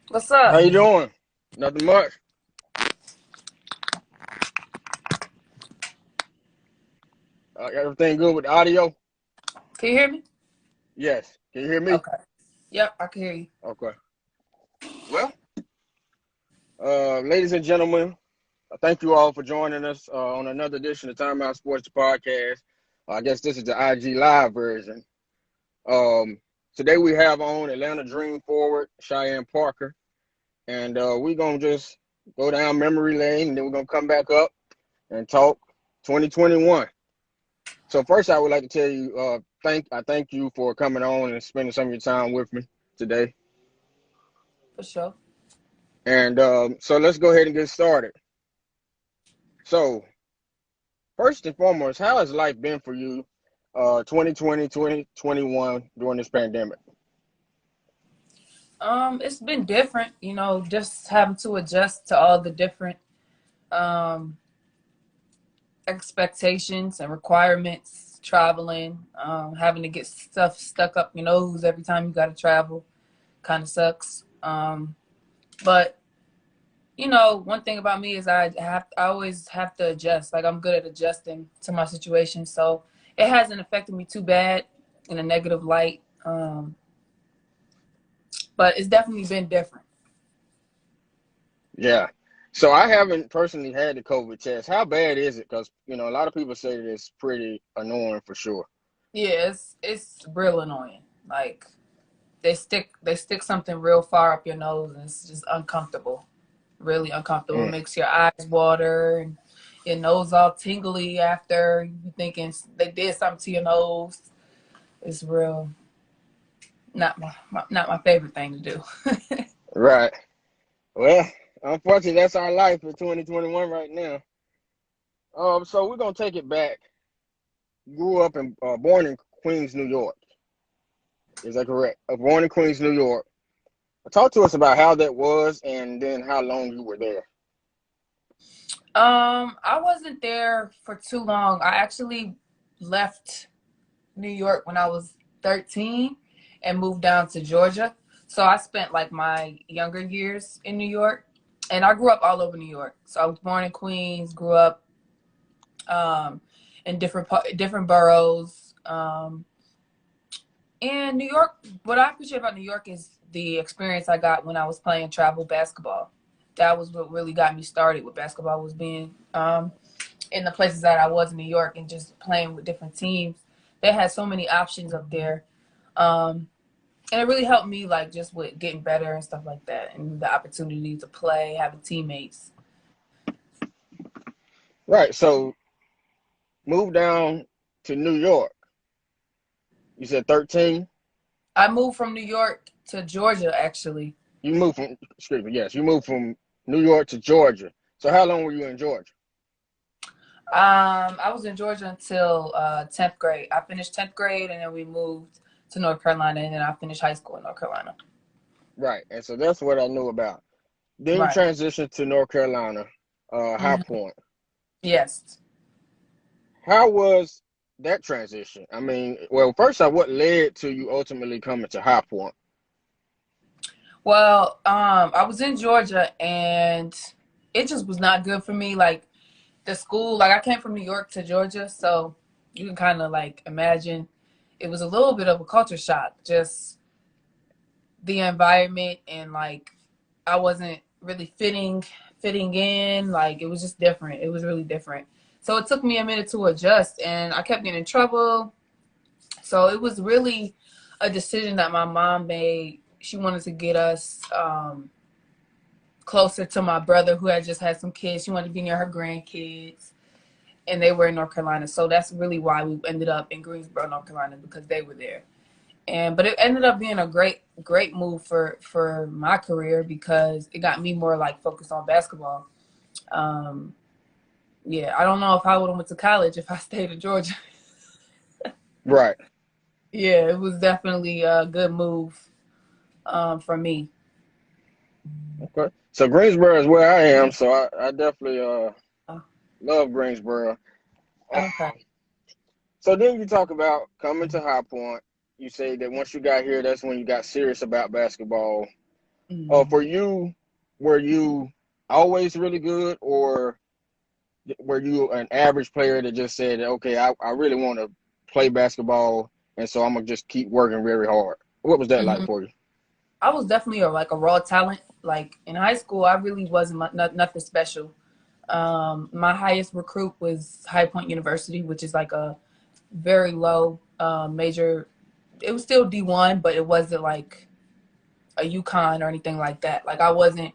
What's How up? you doing? Nothing much. Everything good with the audio? Can you hear me? Yes. Can you hear me? Okay. Yep, I can hear you. Okay. Well, ladies and gentlemen, thank you all for joining us on another edition of Timeout Sports podcast. I guess this is the IG Live version. Um, Today we have on Atlanta Dream forward Cheyenne Parker, and we're gonna just go down memory lane, and then we're gonna come back up and talk 2021. So first, I would like to tell you, thank you for coming on and spending some of your time with me today. For sure. And so let's go ahead and get started. So first and foremost, how has life been for you, 2020, 2021 during this pandemic? It's been different, just having to adjust to all the different um expectations and requirements, traveling, having to get stuff stuck up your nose every time you gotta travel. Kind of sucks. But one thing about me is I always have to adjust. Like I'm good at adjusting to my situation. So it hasn't affected me too bad in a negative light. But it's definitely been different. Yeah. So I haven't personally had the COVID test. How bad is it? Because a lot of people say that it's pretty annoying for sure. Yeah, it's real annoying. Like they stick something real far up your nose and it's just uncomfortable. Really uncomfortable. It Mm. makes your eyes water and your nose all tingly after you thinking they did something to your nose. It's real not my favorite thing to do. Right. Well, unfortunately, that's our life for 2021 right now. So we're gonna take it back. Grew up and born in Queens, New York. Is that correct? Born in Queens, New York. Talk to us about how that was and then how long you were there. I wasn't there for too long. I actually left New York when I was 13 and moved down to Georgia. So I spent like my younger years in New York, and I grew up all over New York. So I was born in Queens, grew up um, in different boroughs. And New York, what I appreciate about New York is the experience I got when I was playing travel basketball. That was what really got me started with basketball, was being in the places that I was in New York and just playing with different teams. They had so many options up there. Um, and it really helped me, like, just with getting better and stuff like that, and the opportunity to play, having teammates. Right. So moved down to New York. You said 13. I moved from New York to Georgia, actually. You moved from excuse me. Yes, you moved from New York to Georgia. So how long were you in Georgia? I was in Georgia until 10th grade. I finished 10th grade, and then we moved to North Carolina, and then I finished high school in North Carolina. Right. And so that's what I knew about. Then you Right. transitioned to North Carolina, High Hmm. Point. Yes. How was that transition? I mean, well, first off, what led to you ultimately coming to High Point? Well, I was in Georgia, and it just was not good for me. Like the school, like I came from New York to Georgia, so you can kind of like imagine it was a little bit of a culture shock. Just the environment, and like I wasn't really fitting in. Like it was just different. It was really different. So it took me a minute to adjust, and I kept getting in trouble. So it was really a decision that my mom made. She wanted to get us closer to my brother, who had just had some kids. She wanted to be near her grandkids, and they were in North Carolina. So that's really why we ended up in Greensboro, North Carolina, because they were there. And but it ended up being a great move for my career because it got me more like focused on basketball. Um, yeah, I don't know if I would have went to college if I stayed in Georgia. Right. Yeah, it was definitely a good move for me. Okay. So Greensboro is where I am, so I definitely Oh, love Greensboro. Um, okay. so then you talk about coming to High Point. You say that once you got here, that's when you got serious about basketball. Mm. For you, were you always really good, or were you an average player that just said, okay, I really want to play basketball, and so I'm gonna just keep working very hard? What was that like Hmm. for you? I was definitely like a raw talent. Like in high school, I really wasn't nothing special. My highest recruit was High Point University, which is like a very low major. It was still D1, but it wasn't like a UConn or anything like that. Like I wasn't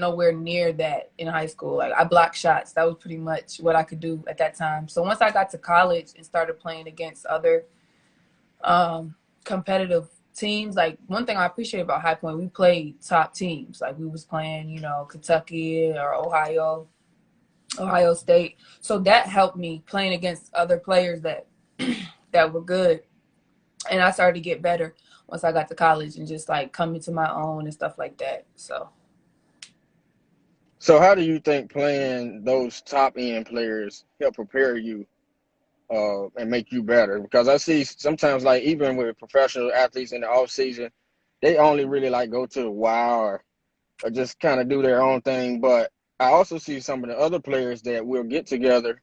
nowhere near that in high school. Like I blocked shots. That was pretty much what I could do at that time. So once I got to college and started playing against other competitive teams, like one thing I appreciate about High Point, we played top teams. Like we was playing, Kentucky or Ohio State. So that helped me playing against other players that that were good. And I started to get better once I got to college and just like coming to my own and stuff like that. So So how do you think playing those top end players help prepare you and make you better? Because I see sometimes, like even with professional athletes in the off season, they only really like go to the wow, or just kind of do their own thing. But I also see some of the other players that will get together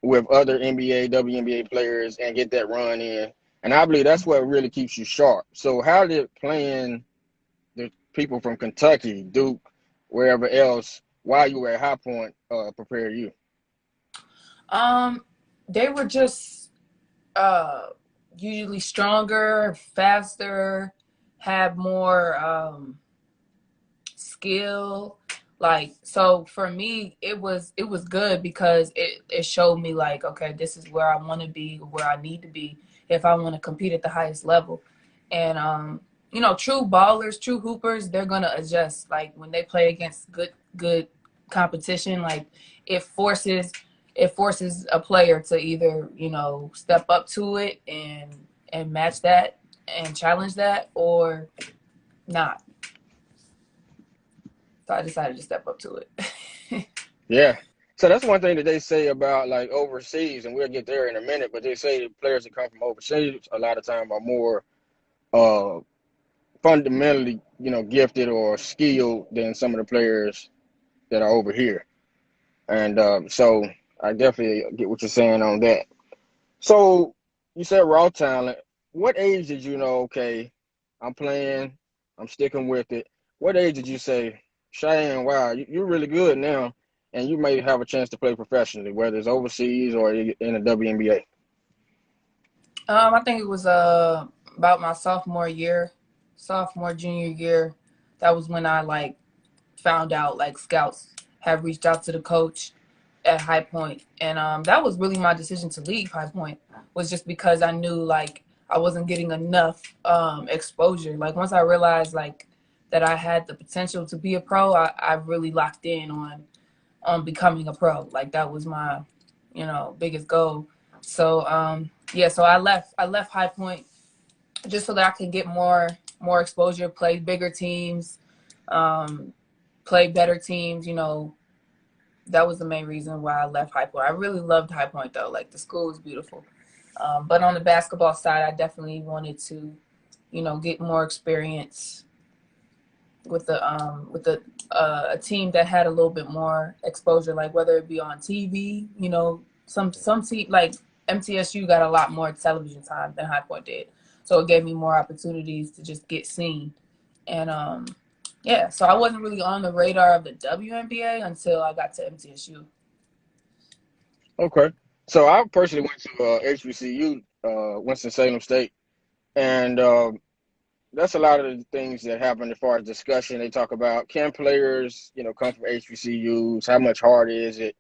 with other NBA, WNBA players and get that run in. And I believe that's what really keeps you sharp. So how did playing the people from Kentucky, Duke, wherever else, while you were at High Point, prepare you? um they were just uh usually stronger, faster, had more skill. Like so for me it was good because it showed me like, okay, this is where I want to be, where I need to be if I want to compete at the highest level. And true ballers, true hoopers, they're gonna adjust. Like when they play against good competition, like it forces it forces a player to either step up to it and match that and challenge that, or not. So I decided to step up to it. Yeah. So that's one thing that they say about like overseas, and we'll get there in a minute, but they say players that come from overseas a lot of time are more uh fundamentally, gifted or skilled than some of the players that are over here. And so I definitely get what you're saying on that. So you said raw talent. What age did you know, okay, I'm playing, I'm sticking with it? What age did you say, Cheyenne, wow, you're really good now, and you may have a chance to play professionally, whether it's overseas or in the WNBA? I think it was about my sophomore junior year. That was when I like found out like scouts had reached out to the coach at High Point, and that was really my decision to leave High Point, was just because I knew like I wasn't getting enough exposure. Like once I realized like that I had the potential to be a pro, I really locked in on becoming a pro. Like that was my biggest goal. So yeah, so I left High Point just so that I could get more exposure, play bigger teams, um, play better teams. That was the main reason why I left High Point. I really loved High Point though. Like the school was beautiful. But on the basketball side, I definitely wanted to, get more experience with a team that had a little bit more exposure, like whether it be on TV. Some team like MTSU got a lot more television time than High Point did, so it gave me more opportunities to just get seen. And yeah, so I wasn't really on the radar of the WNBA until I got to MTSU. Okay. So I personally went to HBCU, Winston-Salem State, and that's a lot of the things that happen as far as discussion. They talk about, can players, come from HBCUs? How much harder is it?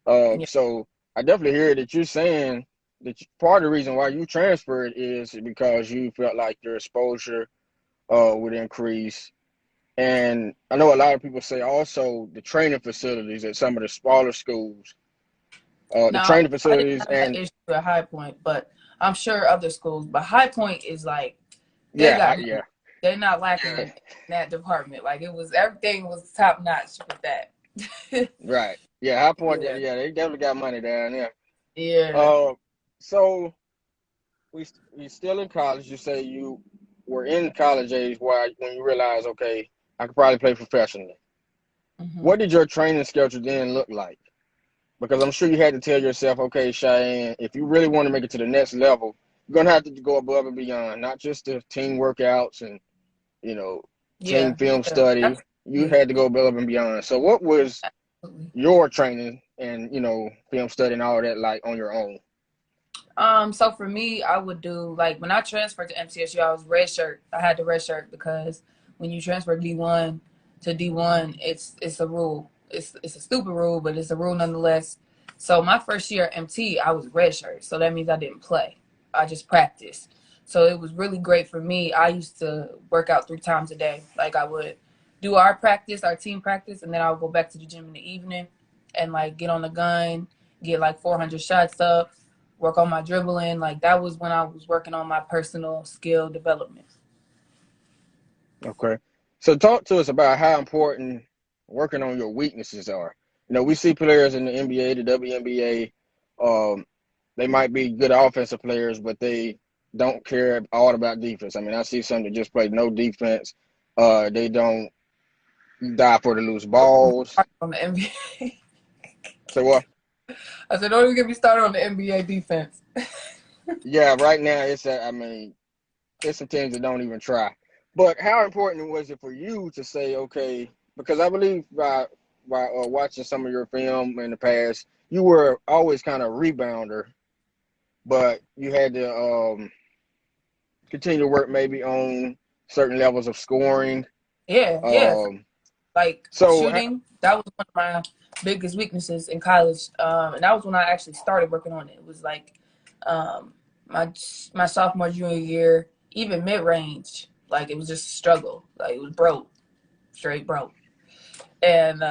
Yeah. So I definitely hear that you're saying that part of the reason why you transferred is because you felt like your exposure would increase. And I know a lot of people say also the training facilities at some of the smaller schools, the Now training I didn't facilities, have that and issue at High Point, but I'm sure other schools. But High Point is like they yeah, got money. yeah, They're not lacking yeah, in that department. Like it was everything was top notch with that. right, yeah. High Point, Yeah. yeah, they definitely got money down there. Yeah. Uh, so we still in college. You say you were in college age when you realized, okay, I could probably play professionally. Hmm. What did your training schedule then look like? Because I'm sure you had to tell yourself, okay, Cheyenne, if you really want to make it to the next level, you're gonna have to go above and beyond, not just the team workouts and you know team Yeah, film yeah, study. You absolutely. had to go above and beyond. So, what was Absolutely. your training and film study and all that like on your own? So for me, I would do like when I transferred to MTSU, I was red shirt. I had the red shirt because when you transfer D1 to D1, it's a rule. It's a stupid rule, but it's a rule nonetheless. So my first year at MT, I was red shirt. So that means I didn't play. I just practiced. So it was really great for me. I used to work out 3 times a day. Like I would do our practice, our team practice, and then I would go back to the gym in the evening and like get on the gun, get like 400 shots up, work on my dribbling. Like that was when I was working on my personal skill development. Okay. So talk to us about how important working on your weaknesses are. We see players in the NBA, the WNBA, they might be good offensive players, but they don't care all about defense. I mean, I see some that just play no defense. They don't die for the loose balls. On the NBA. So what? I said, don't even get me started on the NBA defense. Yeah, right now I mean, there's some teams that don't even try. But how important was it for you to say, okay, because I believe by watching some of your film in the past, you were always kind of a rebounder, but you had to continue to work maybe on certain levels of scoring. Yeah, yeah. Um, Like so shooting, that was one of my biggest weaknesses in college. And that was when I actually started working on it. It was like um, my sophomore junior year, even mid range. Like it was just a struggle. Like it was broke, straight broke. And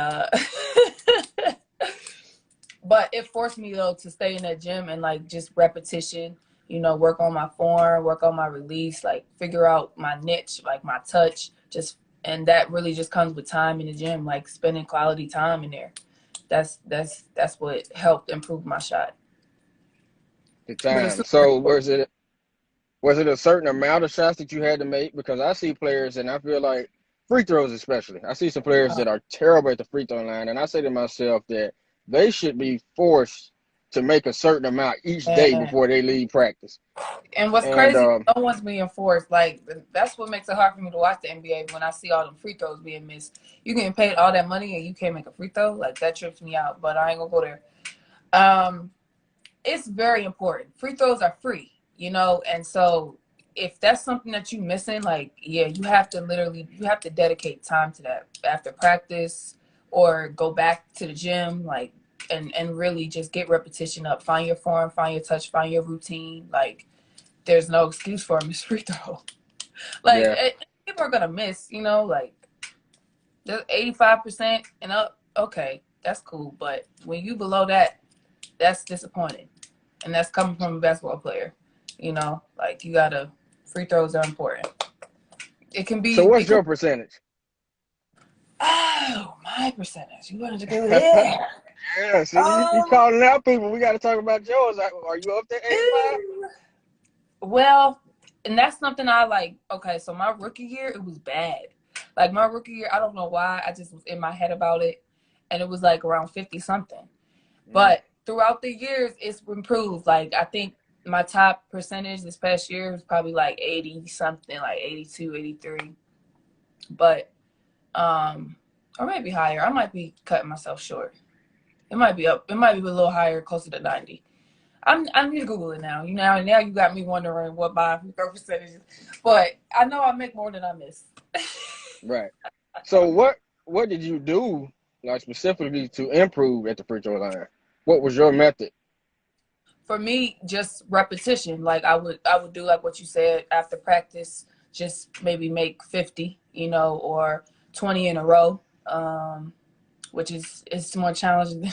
but it forced me though to stay in that gym and like just repetition, work on my form, work on my release, like figure out my niche, like my touch, just and that really just comes with time in the gym, like spending quality time in there. That's what helped improve my shot. the But it's time. super So important. was it a certain amount of shots that you had to make? Because I see players, and I feel like free throws especially. I see some players that are terrible at the free throw line, and I say to myself that they should be forced to make a certain amount each day And, before they leave practice. and what's And crazy, no one's being forced. Like that's what makes it hard for me to watch the NBA when I see all them free throws being missed. You getting paid all that money and you can't make a free throw? Like that trips me out. But I ain't gonna go there. Um, it's very important. Free throws are free, and so if that's something that you missing, like yeah, you have to dedicate time to that after practice or go back to the gym, like and really just get repetition up. Find your form, find your touch, find your routine. Like there's no excuse for a missed free throw. Like yeah, people are gonna miss, like just 85% and up. Okay, that's cool, but when you below that, that's disappointing. And that's coming from a basketball player. Like you gotta free throws are important. It can so be what's it can your percentage? oh my percentage. You wanted to go there. Yeah, see, you Um calling out people. We got to talk about yours. Are you up there 85? well, and that's something I like. Okay, so my rookie year, it was bad. Like my rookie year, I don't know why. I just was in my head about it. And it was like around 50 something. Mm, But throughout the years, it's improved. Like I think my top percentage this past year was probably like 80 something, like 82, 83. But or maybe higher. I might be cutting myself short. It might be up. It might be a little higher, closer to 90. I need to Google it now. Now you got me wondering what my throw percentage is. But I know I make more than I miss. right. So what did you do like specifically to improve at the free throw line? What was your method? For me, just repetition. Like I would do like what you said after practice, just maybe make 50, or 20 in a row, which is more challenging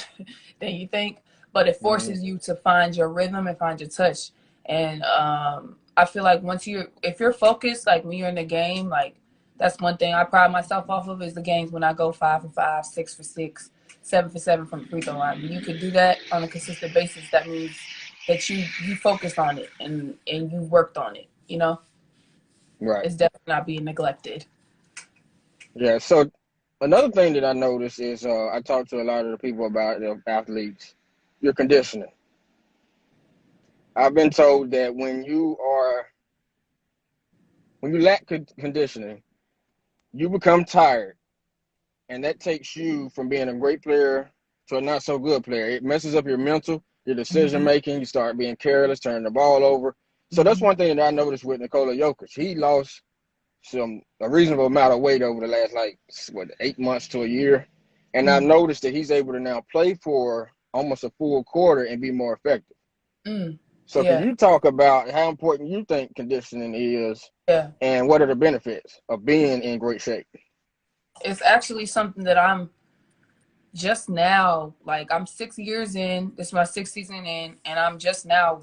than you think. But it Mm, forces you to find your rhythm and find your touch. And I feel like if you're focused, like when you're in the game, like that's one thing I pride myself off of is the games when I go 5 for 5, 6 for 6, 7 for 7 from the free throw line. When you could do that on a consistent basis, that means that you focused on it and you worked on it. right. It's definitely not being neglected. Yeah. So another thing that I noticed is I talked to a lot of the people about the athletes, your conditioning. I've been told that when you lack conditioning, you become tired, and that takes you from being a great player to a not so good player. It messes up your mental, your decision Hmm. making. You start being careless, turning the ball over. So that's Hmm. one thing that I noticed with Nikola Jokic. He lost a reasonable amount of weight over the last like what 8 months to a year, and I Hmm. noticed that he's able to now play for almost a full quarter and be more effective. Mm. So can Yeah. you talk about how important you think conditioning is, Yeah. and what are the benefits of being in great shape? It's actually something that I'm just now, like I'm 6 years in, this is my sixth season in, and I'm just now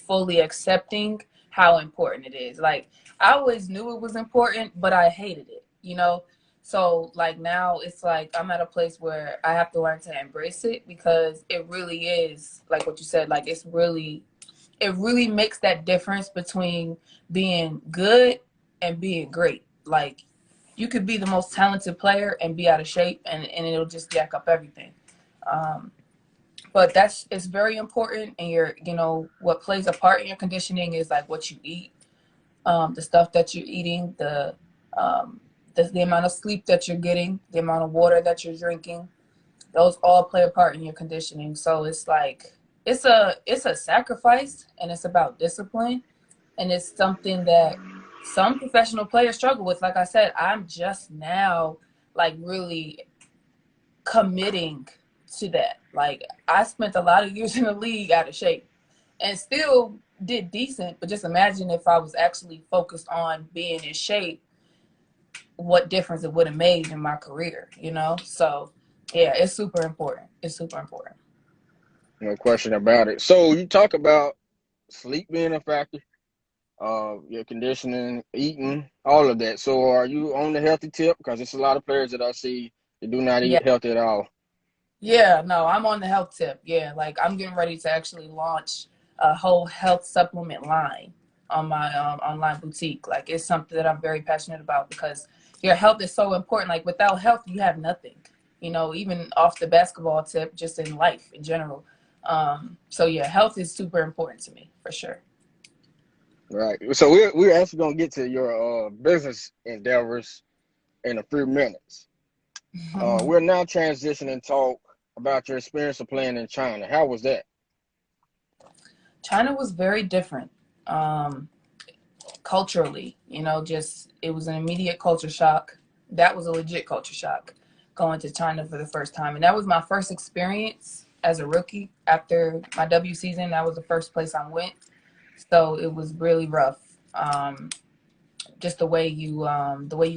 fully accepting how important it is. Like I always knew it was important, but I hated it, you know? So like now it's like I'm at a place where I have to learn to embrace it because it really is like what you said, like it really makes that difference between being good and being great. Like you could be the most talented player and be out of shape and it'll just jack up everything. Um, but that's it's very important and what plays a part in your conditioning is like what you eat, the stuff that you're eating, um, the amount of sleep that you're getting, the amount of water that you're drinking. Those all play a part in your conditioning. So it's like it's a sacrifice and it's about discipline and it's something that some professional players struggle with. Like I said, I'm just now like really committing to that. Like I spent a lot of years in the league out of shape and still did decent, but just imagine if I was actually focused on being in shape, what difference it would have made in my career, you know? So yeah, it's super important. It's super important. No question about it. So you talk about sleep being a factor, your conditioning, eating, all of that. So are you on the healthy tip? Because it's a lot of players that I see that do not Yeah. eat healthy at all. Yeah, no, I'm on the health tip. Yeah, like I'm getting ready to actually launch a whole health supplement line on my online boutique. Like it's something that I'm very passionate about because your health is so important. Like without health, you have nothing. You know, even off the basketball tip, just in life in general. So yeah, health is super important to me for sure. Right. So we're actually gonna get to your business endeavors in a few minutes. We're now transitioning talk about your experience of playing in China. How was that? China was very different. Culturally, just it was an immediate culture shock. That was a legit culture shock going to China for the first time. And that was my first experience as a rookie after my W season. That was the first place I went. So it was really rough. Just the way you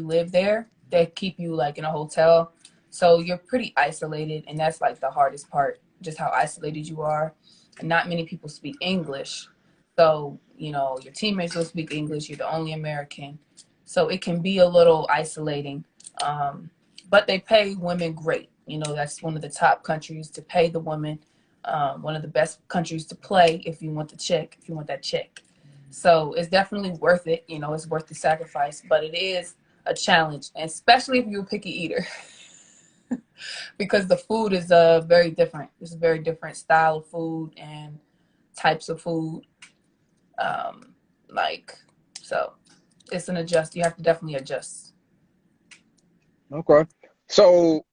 live there, they keep you like in a hotel. So you're pretty isolated and that's like the hardest part, just how isolated you are. And not many people speak English. So, your teammates will speak English, you're the only American. So it can be a little isolating. Um, but they pay women great. That's one of the top countries to pay the women. One of the best countries to play if you want the check, if you want that check. So it's definitely worth it. It's worth the sacrifice, but it is a challenge, and especially if you're a picky eater, because the food is very different. It's a very different style of food and types of food. Um, like so, it's an adjust. You have to definitely adjust. Okay. So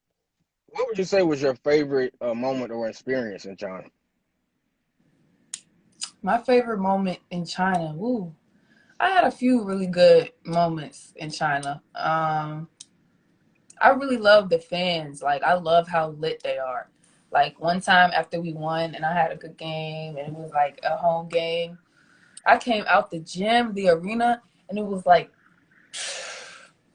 what would you say was your favorite moment or experience in China? My favorite moment in China. Ooh, I had a few really good moments in China. I really love the fans. Like I love how lit they are. Like one time after we won and I had a good game and it was like a home game, I came out the gym, the arena, and it was like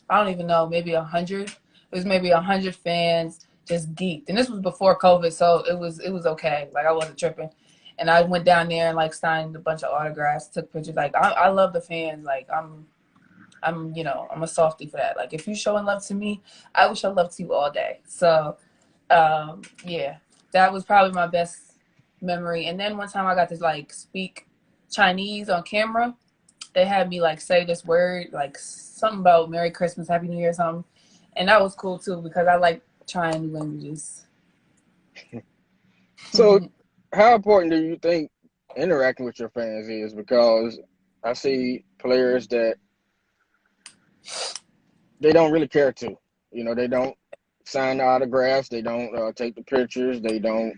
I don't even know, maybe 100. It was maybe 100 fans just geeked, and this was before COVID, so it was okay. Like I wasn't tripping, and I went down there and like signed a bunch of autographs, took pictures. Like I love the fans. Like I'm a softie for that. Like if you showing love to me, I will show love to you all day. So yeah, that was probably my best memory. And then one time I got to like speak Chinese on camera. They had me like say this word, like something about Merry Christmas, Happy New Year, or something. And that was cool too because I like trying new languages. So, how important do you think interacting with your fans is? Because I see players that they don't really care to. They don't sign the autographs. They don't take the pictures. They don't,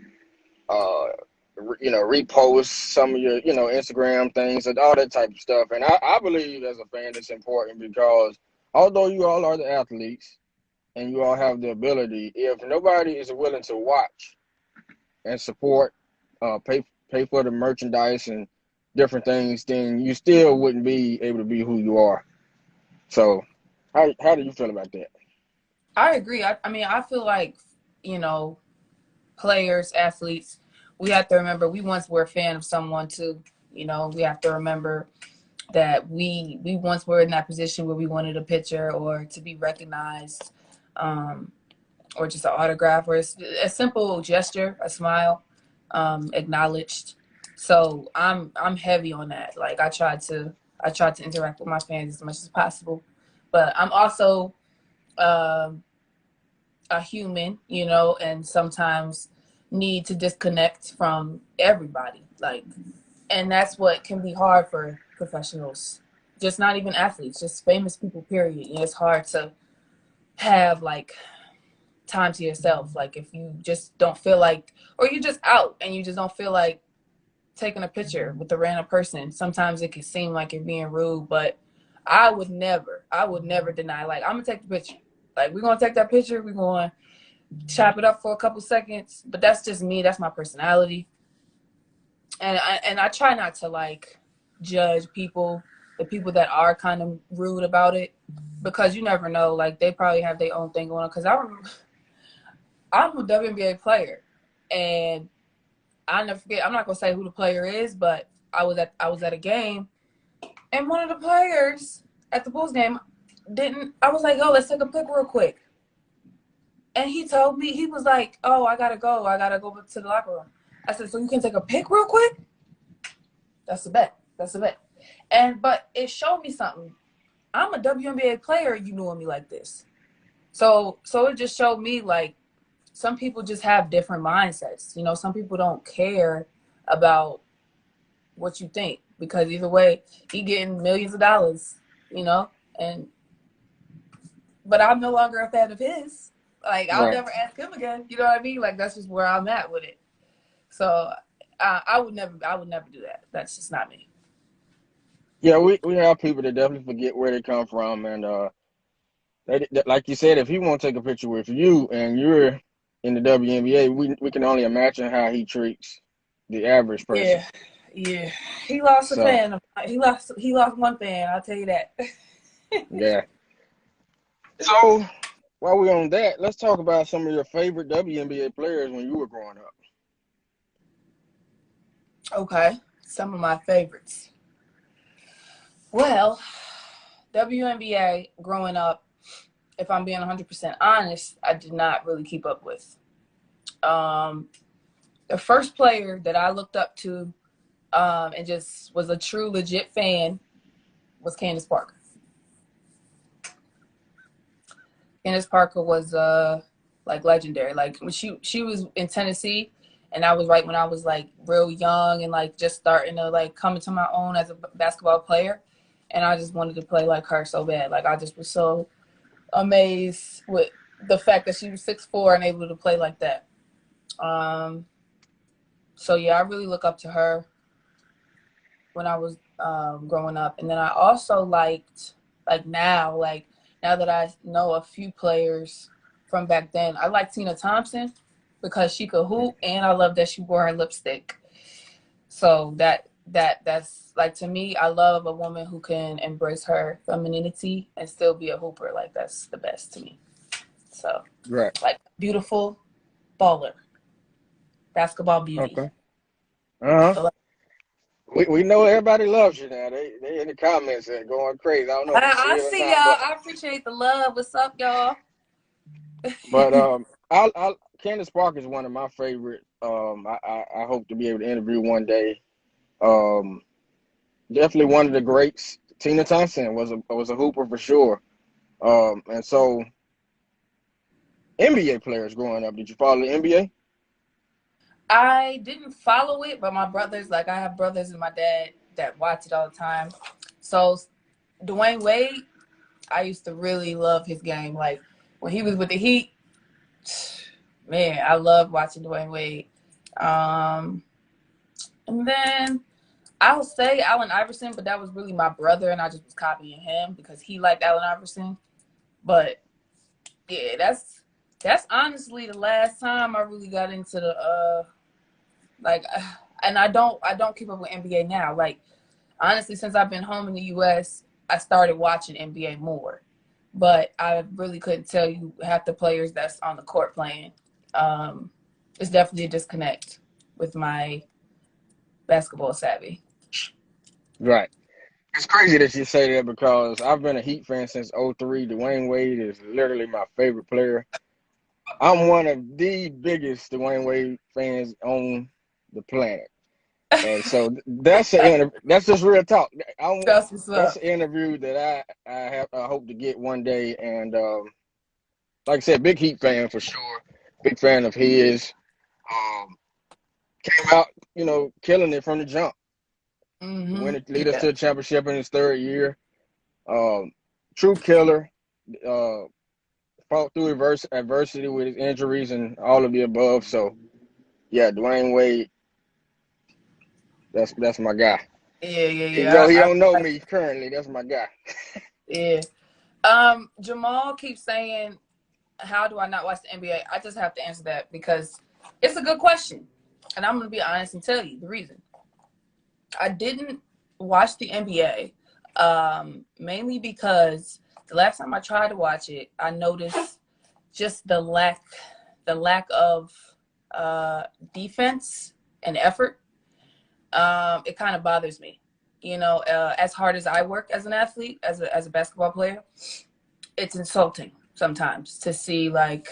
repost some of your, Instagram things and all that type of stuff. And I believe as a fan, it's important because although you all are the athletes and you all have the ability, if nobody is willing to watch and support, pay for the merchandise and different things, then you still wouldn't be able to be who you are. So, how do you feel about that? I agree. I mean, I feel like, players, athletes, we have to remember we once were a fan of someone too. We have to remember that we once were in that position where we wanted a picture or to be recognized, or just an autograph or a simple gesture, a smile, acknowledged. So I'm heavy on that. Like I try to interact with my fans as much as possible, but I'm also a human, and sometimes need to disconnect from everybody. Like, and that's what can be hard for professionals, just not even athletes, just famous people, period. It's hard to have like time to yourself. Like if you just don't feel like, or you're just out and you just don't feel like taking a picture with a random person, sometimes it can seem like you're being rude, but I would never deny, like, I'm gonna take the picture. Like, we're gonna take that picture, we're gonna chop it up for a couple seconds, but that's just me, that's my personality. And I try not to like judge people, the people that are kind of rude about it, because you never know, like they probably have their own thing going on. Because I'm a WNBA player, and I'll never forget. I'm not gonna say who the player is, but I was at a game, and one of the players at the Bulls game didn't. I was like, "Oh, let's take a pic real quick," and he told me, he was like, "Oh, I gotta go to the locker room." I said, "So you can take a pic real quick?" That's a bet. But it showed me something. I'm a WNBA player. You knowing me like this, so it just showed me like some people just have different mindsets. Some people don't care about what you think, because either way, he getting millions of dollars. And but I'm no longer a fan of his. Like I'll Right. never ask him again. You know what I mean? Like that's just where I'm at with it. So I would never do that. That's just not me. Yeah, we have people that definitely forget where they come from, and like you said, if he won't take a picture with you and you're in the WNBA, we can only imagine how he treats the average person. Yeah, yeah. He lost a So fan. He lost one fan. I'll tell you that. yeah. So while we're on that, let's talk about some of your favorite WNBA players when you were growing up. Okay, some of my favorites. Well, WNBA growing up, if I'm being 100% honest, I did not really keep up with. Um, the first player that I looked up to, and just was a true legit fan, was Candace Parker. Candace Parker was like legendary. Like when she was in Tennessee, and I was right when I was like real young and like just starting to like come into my own as a basketball player, and I just wanted to play like her so bad. Like I just was so amazed with the fact that she was 6'4" and able to play like that. So yeah, I really look up to her when I was growing up, and then I also liked now that I know a few players from back then. I like Tina Thompson because she could hoop, and I love that she wore her lipstick. So that's like, to me, I love a woman who can embrace her femininity and still be a hooper. Like that's the best to me. So Right. like beautiful baller, basketball beauty. Okay. Uh-huh. So, We know everybody loves you now. They in the comments and going crazy. I don't know if you see I it or see not, y'all. I appreciate the love. What's up, y'all? but I Candace Parker is one of my favorite. I hope to be able to interview one day. Um, Definitely one of the greats. Tina Thompson was a hooper for sure. And so NBA players growing up. Did you follow the NBA? I didn't follow it, but my brothers, like I have brothers and my dad that watch it all the time. So Dwayne Wade, I used to really love his game. Like when he was with the Heat, man, I loved watching Dwayne Wade. Um, and then I'll say Allen Iverson, but that was really my brother, and I just was copying him because he liked Allen Iverson. But yeah, that's honestly the last time I really got into the like, and I don't keep up with NBA now. Like honestly, since I've been home in the U.S., I started watching NBA more, but I really couldn't tell you half the players that's on the court playing. It's definitely a disconnect with my basketball savvy. Right. It's crazy that you say that because I've been a Heat fan since '03. Dwayne Wade is literally my favorite player. I'm one of the biggest Dwayne Wade fans on the planet. And so that's just real talk. That's what's That's up. an interview that I hope to get one day. And like I said, big Heat fan for sure. Big fan of his. Um, Came out, killing it from the jump. Win it, lead us Yeah. to a championship in his third year. Um, True killer. Uh, Fought through adversity with his injuries and all of the above. So yeah, Dwayne Wade, that's my guy. Yeah, yeah, Even though yeah. he I don't know like, me currently, that's my guy. yeah. Jamal keeps saying, how do I not watch the NBA? I just have to answer that because it's a good question. And I'm gonna be honest and tell you the reason. I didn't watch the NBA, mainly because the last time I tried to watch it, I noticed just the lack of defense and effort. It kind of bothers me. As hard as I work as an athlete, as a basketball player, it's insulting sometimes to see, like,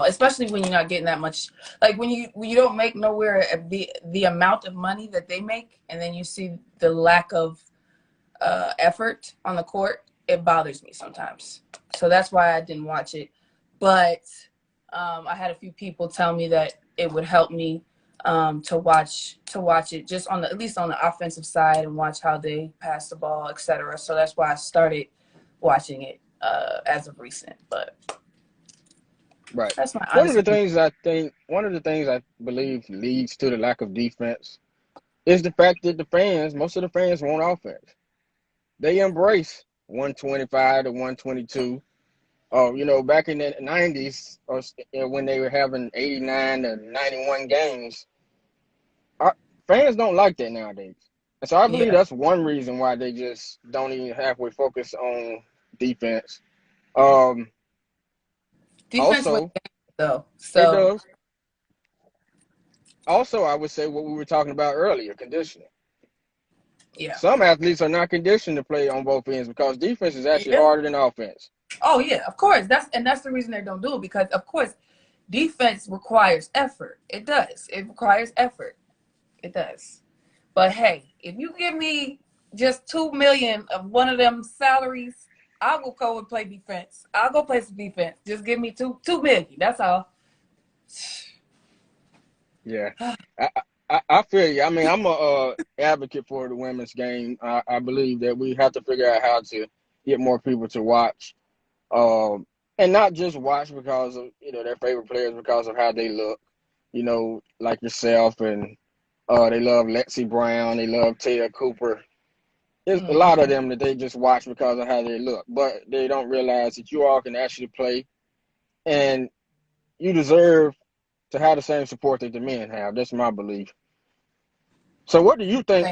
especially when you're not getting that much, like when you don't make nowhere the amount of money that they make, and then you see the lack of effort on the court. It bothers me sometimes. So that's why I didn't watch it. But I had a few people tell me that it would help me to watch it just at least on the offensive side, and watch how they pass the ball, etc. So that's why I started watching it as of recent. But Right. that's my One of honest the opinion. things I believe leads to the lack of defense is the fact that most of the fans want offense. They embrace 125 to 122. Oh, back in the '90s, or when they were having 89 to 91 games, our fans don't like that nowadays. And so I believe Yeah, that's one reason why they just don't even halfway focus on defense. Um, defense wins Also, games though. it So does. Also, I would say what we were talking about earlier, conditioning. yeah, Some athletes are not conditioned to play on both ends because defense is actually yeah. harder than offense. Oh yeah, of course. That's the reason they don't do it, because of course defense requires effort. It does. It requires effort. It does. But hey, if you give me just 2 million of one of them salaries, I will go and play defense. I'll go play some defense. Just give me two million. That's all. Yeah, I feel you. I mean, I'm a advocate for the women's game. I believe that we have to figure out how to get more people to watch, and not just watch because of their favorite players, because of how they look. Like yourself, and they love Lexi Brown, they love Taylor Cooper. There's a lot of Mm-hmm. them that they just watch because of how they look, but they don't realize that you all can actually play, and you deserve to have the same support that the men have. That's my belief. So, what do you think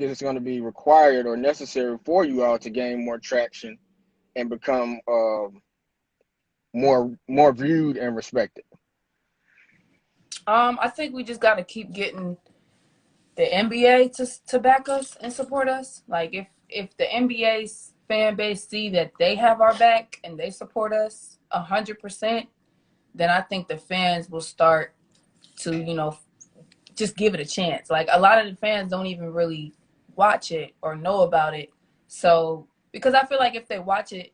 is going to be required or necessary for you all to gain more traction and become more viewed and respected? I think we just got to keep getting the NBA to back us and support us. Like if the NBA's fan base see that they have our back and they support us 100%, then I think the fans will start to just give it a chance. Like a lot of the fans don't even really watch it or know about it. So because I feel like if they watch it,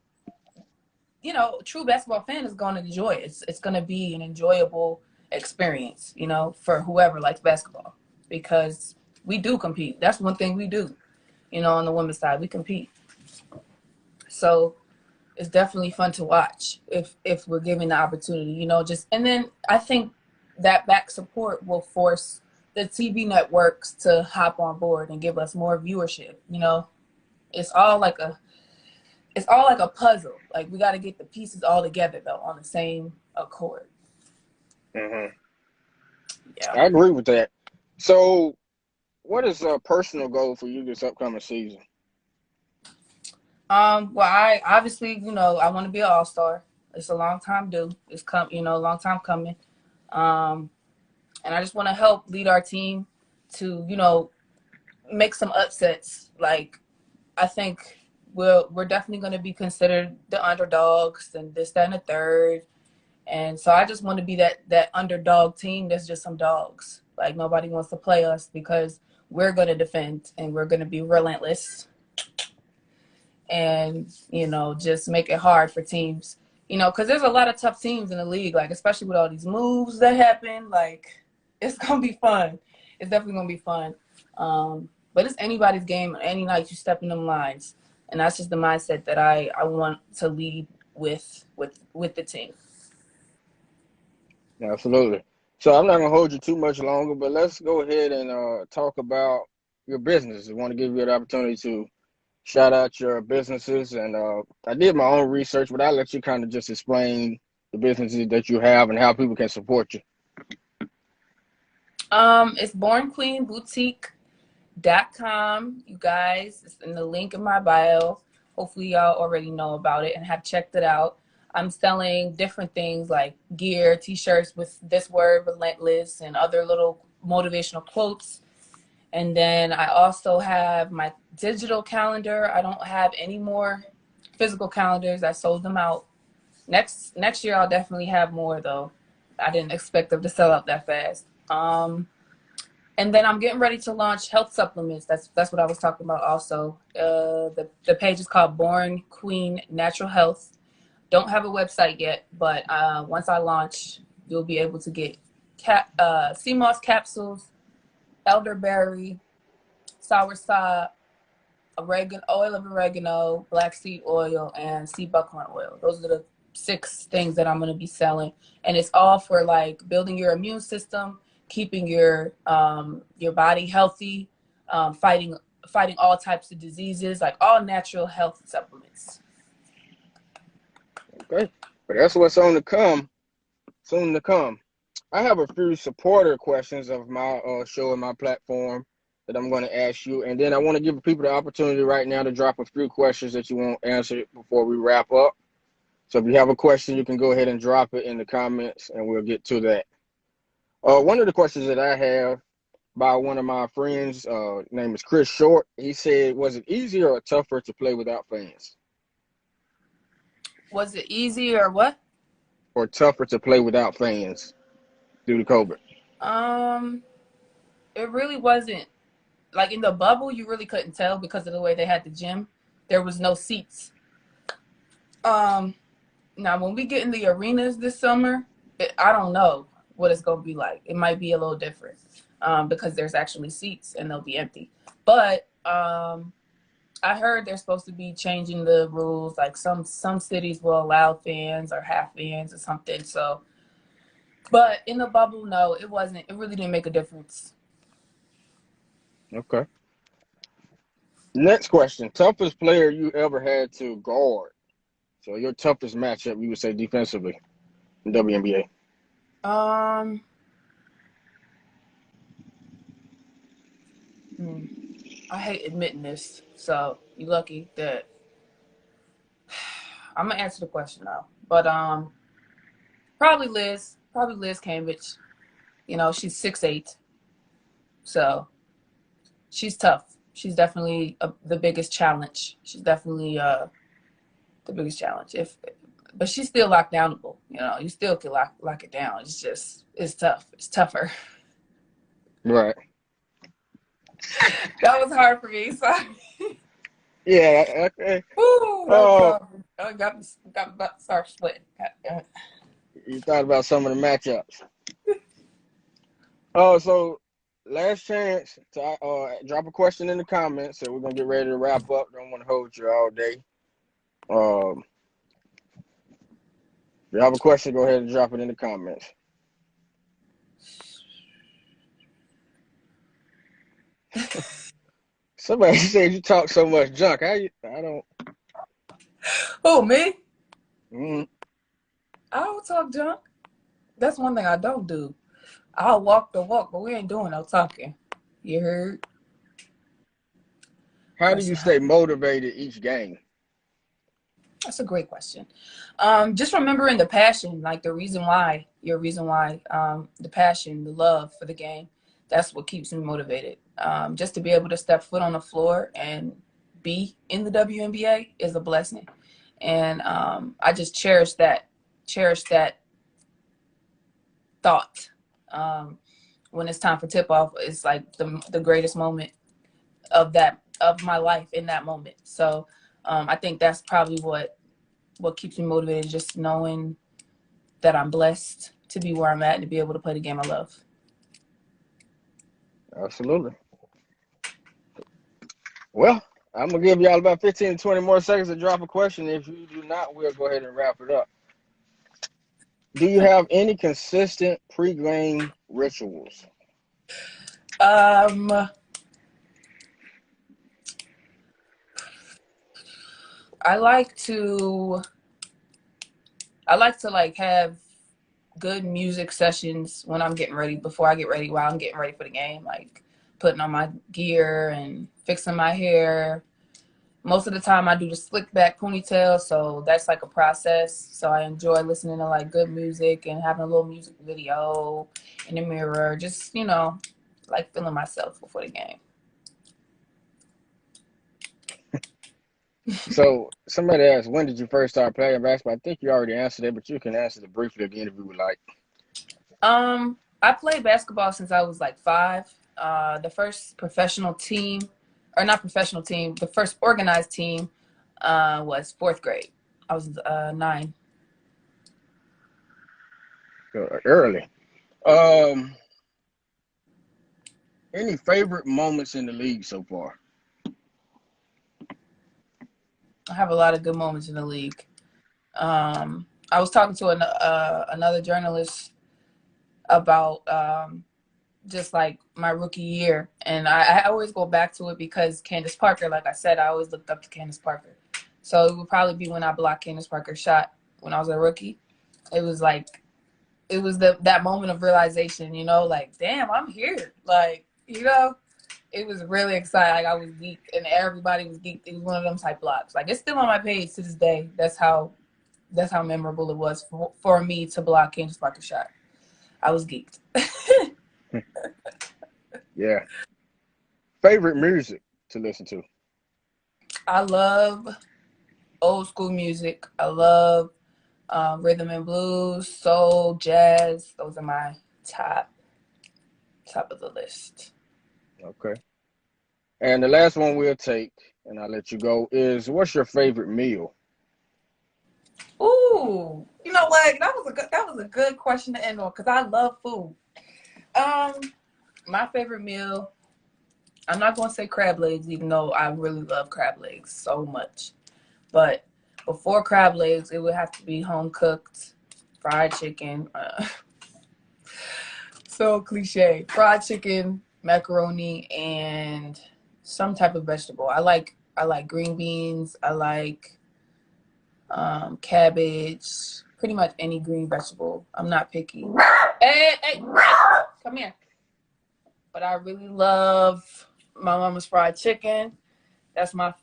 you know, true basketball fan is going to enjoy it. It's going to be an enjoyable experience, you know, for whoever likes basketball, because we do compete. That's one thing we do, you know, on the women's side, we compete. So it's definitely fun to watch if we're given the opportunity, you know, just, and then I think that back support will force the TV networks to hop on board and give us more viewership, you know. It's all like a puzzle. Like, we got to get the pieces all together though on the same accord. Mm-hmm. Yeah. I agree with that. So, what is a personal goal for you this upcoming season? Well, I obviously, you know, I want to be an all-star. It's a long time due. It's you know, a long time coming. And I just want to help lead our team to, you know, make some upsets. Like, I think we're definitely going to be considered the underdogs and this, that, and the third. And so I just want to be that underdog team that's just some dogs. Like, nobody wants to play us because we're going to defend and we're going to be relentless and, you know, just make it hard for teams, you know, because there's a lot of tough teams in the league, like, especially with all these moves that happen. Like, it's going to be fun. It's definitely going to be fun. But it's anybody's game any night you step in them lines. And that's just the mindset that I want to lead with the team. Absolutely. So I'm not gonna hold you too much longer, but let's go ahead and talk about your business. I want to give you the opportunity to shout out your businesses, and I did my own research, but I'll let you kind of just explain the businesses that you have and how people can support you. It's bornqueenboutique.com, you guys. It's in the link in my bio. Hopefully y'all already know about it and have checked it out. I'm selling different things like gear, t-shirts with this word, relentless, and other little motivational quotes. And then I also have my digital calendar. I don't have any more physical calendars. I sold them out. Next year I'll definitely have more though. I didn't expect them to sell out that fast. And then I'm getting ready to launch health supplements. That's what I was talking about also. The page is called Born Queen Natural Health. Don't have a website yet, but once I launch, you'll be able to get sea moss capsules, elderberry, soursop, oil of oregano, black seed oil, and sea buckhorn oil. Those are the 6 things that I'm going to be selling, and it's all for like building your immune system, keeping your body healthy, fighting all types of diseases, like all natural health supplements. Okay, but that's what's on to come. Soon to come. I have a few supporter questions of my show and my platform that I'm going to ask you, and then I want to give people the opportunity right now to drop a few questions that you want answered before we wrap up. So if you have a question, you can go ahead and drop it in the comments, and we'll get to that. One of the questions that I have by one of my friends, name is Chris Short. He said, was it easier or tougher to play without fans? Was it easy or what? Or tougher to play without fans due to COVID? It really wasn't. Like, in the bubble, you really couldn't tell because of the way they had the gym. There was no seats. Now when we get in the arenas this summer, I don't know what it's going to be like. It might be a little different because there's actually seats and they'll be empty. But I heard they're supposed to be changing the rules. Like, some cities will allow fans or half fans or something. So, but in the bubble, no, it wasn't. It really didn't make a difference. Okay. Next question. Toughest player you ever had to guard? So your toughest matchup, you would say defensively in WNBA. I hate admitting this, so you're lucky that I'm gonna answer the question now. But probably Liz Cambridge. You know, she's 6'8", so she's tough. She's definitely the biggest challenge. She's definitely the biggest challenge. But she's still lockdownable. You know, you still can lock it down. It's tough. It's tougher. Right. That was hard for me. Sorry. Yeah. Okay. Ooh, that was tough. got me about to start sweating. You thought about some of the matchups. So last chance to drop a question in the comments. So we're gonna get ready to wrap up. Don't want to hold you all day. If you have a question, go ahead and drop it in the comments. Somebody said you talk so much junk. I don't. Oh, me? Mm, I don't talk junk. That's one thing I don't do. I'll walk the walk, but we ain't doing no talking. You heard? how do you stay motivated each game? That's a great question. Just remembering the passion, like the reason why, the passion, the love for the game. That's what keeps me motivated. Just to be able to step foot on the floor and be in the WNBA is a blessing. And I just cherish that thought. When it's time for tip off, it's like the greatest moment of my life in that moment. So I think that's probably what keeps me motivated, just knowing that I'm blessed to be where I'm at and to be able to play the game I love. Absolutely. Well, I'm gonna give y'all about 15 to 20 more seconds to drop a question. If you do not, we'll go ahead and wrap it up. Do you have any consistent pre-game rituals? I like to like have good music sessions when I'm getting ready, before I get ready, while I'm getting ready for the game, like putting on my gear and fixing my hair. Most of the time I do the slick back ponytail, so that's like a process. So I enjoy listening to like good music and having a little music video in the mirror, just, like feeling myself before the game. So somebody asked, when did you first start playing basketball? I think you already answered it, but you can answer it briefly again if you would like. I played basketball since I was like 5. The first professional team, or not professional team, the first organized team was 4th grade. I was 9. Early. Any favorite moments in the league so far? I have a lot of good moments in the league. I was talking to another journalist about just like my rookie year, and I always go back to it because Candace Parker, like I said, I always looked up to Candace Parker. So it would probably be when I blocked Candace Parker's shot when I was a rookie. It was that moment of realization, like, damn, I'm here. Like, it was really exciting. Like, I was geeked and everybody was geeked. It was one of them type blocks. Like, it's still on my page to this day. That's how memorable it was for me to block Candace Parker's shot. I was geeked. Yeah. Favorite music to listen to? I love old school music. I love rhythm and blues, soul, jazz. Those are my top of the list. Okay. And the last one we'll take, and I'll let you go, is what's your favorite meal? Ooh, you know what? That was a good question to end on because I love food. My favorite meal, I'm not going to say crab legs, even though I really love crab legs so much. But before crab legs, it would have to be home cooked fried chicken. So cliche. Fried chicken, macaroni, and some type of vegetable. I like green beans. I like cabbage. Pretty much any green vegetable. I'm not picky. Hey, come here. But I really love my mama's fried chicken. That's my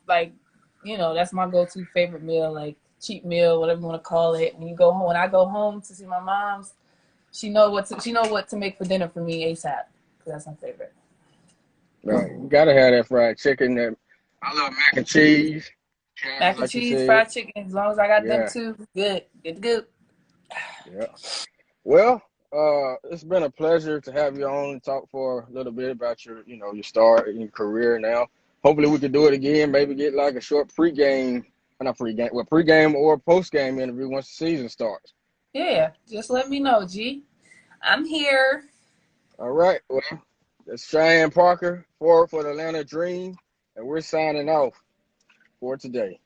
that's my go-to favorite meal, like cheap meal, whatever you want to call it. When I go home to see my mom's, she know what to make for dinner for me ASAP. Cause that's my favorite. Right. You gotta have that fried chicken. I love mac and cheese. Mac and Like you cheese, said. fried chicken. As long as I got them Yeah. two, good to go. Yeah. Well, it's been a pleasure to have you on and talk for a little bit about your start in your career now. Hopefully we could do it again, maybe get like a short pregame not pregame, well, pregame or postgame interview once the season starts. Yeah, just let me know, G. I'm here. All right. Well, that's Cheyenne Parker, forward for the Atlanta Dream, and we're signing off for today.